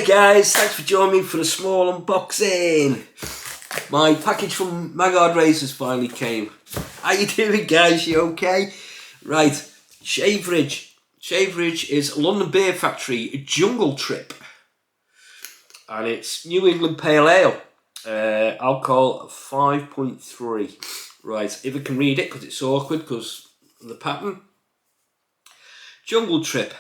Hey guys, thanks for joining me for a small unboxing. My package from Maggard razors finally came. How you doing guys, you okay? Right, Shaverage. Shaverage is a London beer factory jungle trip. And it's New England Pale Ale. Alcohol 5.3. Right, if I can read it because it's awkward because of the pattern. Jungle trip.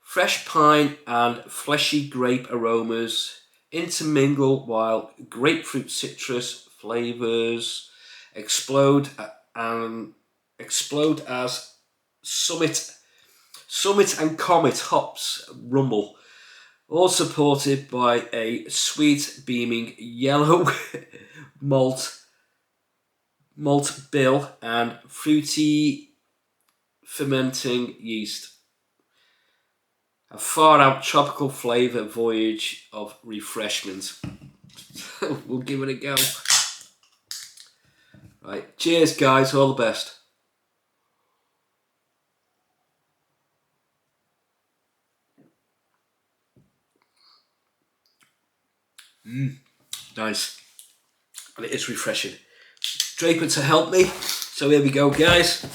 Fresh pine and fleshy grape aromas intermingle while grapefruit citrus flavours explode as summit and comet hops rumble, all supported by a sweet beaming yellow malt bill and fruity fermenting yeast. A far-out tropical flavour voyage of refreshment. We'll give it a go. Right, cheers guys, all the best. Nice. And it is refreshing. Draper to help me. So here we go guys.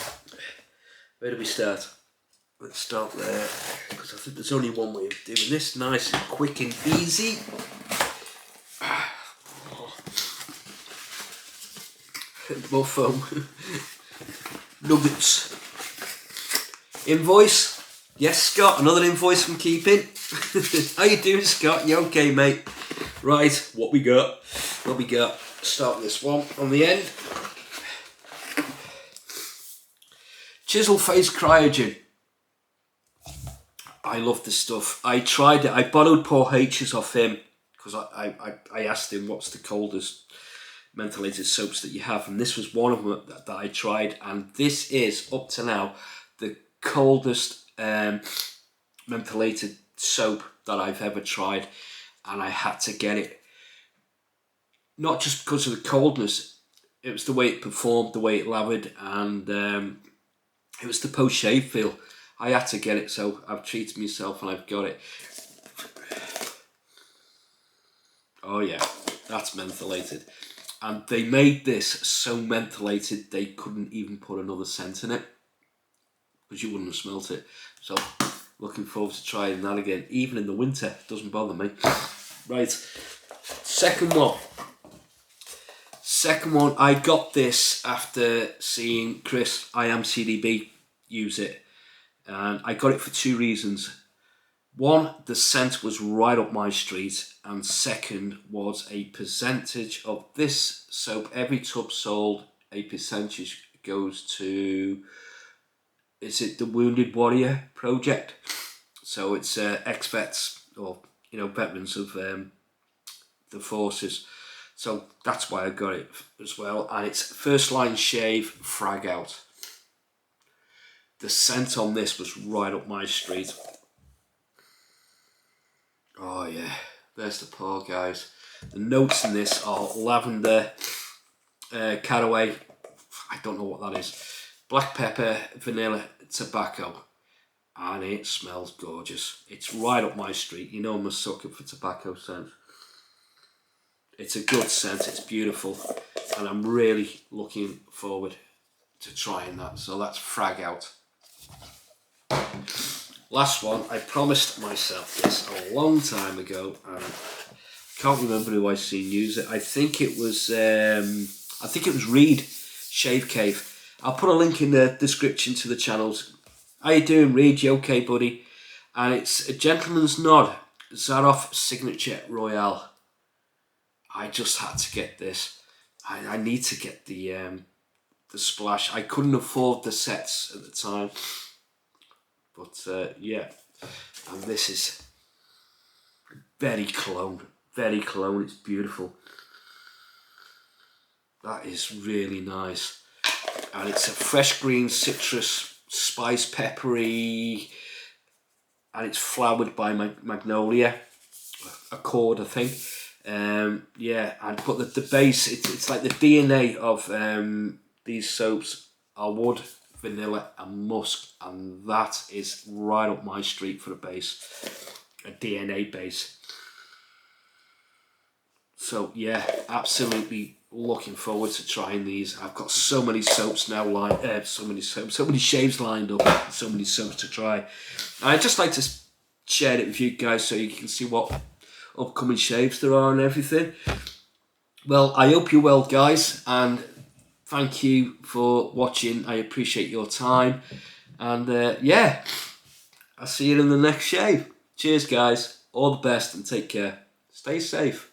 Where do we start? Let's start there, because I think there's only one way of doing this. Nice and quick and easy. More foam. Nuggets. Invoice. Yes, Scott, another invoice from Keeping. How you doing, Scott? You okay, mate? Right, what we got? What we got? Start with this one on the end. Chisel face Cryogen. I love this stuff. I tried it. I borrowed Paul H's off him because I asked him what's the coldest mentholated soaps that you have, and this was one of them that I tried, and this is up to now the coldest mentholated soap that I've ever tried, and I had to get it. Not just because of the coldness, it was the way it performed, the way it lathered, and it was the post-shave feel. I had to get it, so I've treated myself and I've got it. Oh yeah, that's mentholated. And they made this so mentholated they couldn't even put another scent in it, because you wouldn't have smelt it. So looking forward to trying that again, even in the winter. Doesn't bother me. Right, second one. I got this after seeing Chris, I Am CDB, use it. And I got it for two reasons. One, the scent was right up my street, and second was a percentage of this soap. Every tub sold, a percentage goes to, is it the Wounded Warrior Project? So it's ex-vets, or veterans of the forces. So that's why I got it as well. And it's First Line Shave Frag Out. The scent on this was right up my street. Oh yeah, there's the pour, guys. The notes in this are lavender, caraway, I don't know what that is, black pepper, vanilla, tobacco, and it smells gorgeous. It's right up my street. You know I'm a sucker for tobacco scent. It's a good scent, it's beautiful, and I'm really looking forward to trying that. So that's Frag Out. Last one, I promised myself this a long time ago, and I can't remember who I seen use it. I think it was Reed Shave Cave. I'll put a link in the description to the channels. How you doing, Reed? You okay, buddy? And it's a Gentleman's Nod Zaroff Signature Royale. I just had to get this. I need to get the splash. I couldn't afford the sets at the time. But yeah, and this is very cologne, it's beautiful. That is really nice. And it's a fresh green citrus, spice peppery, and it's flowered by magnolia, accord I think. Yeah, and but the base, it's like the DNA of these soaps are wood, vanilla and musk, and that is right up my street for a base, a DNA base. So yeah, absolutely looking forward to trying these. I've got so many soaps now, so many shaves lined up, so many soaps to try. And I'd just like to share it with you guys so you can see what upcoming shaves there are and everything. Well, I hope you're well, guys, and thank you for watching. I appreciate your time, and yeah, I'll see you in the next shave. Cheers, guys. All the best and take care. Stay safe.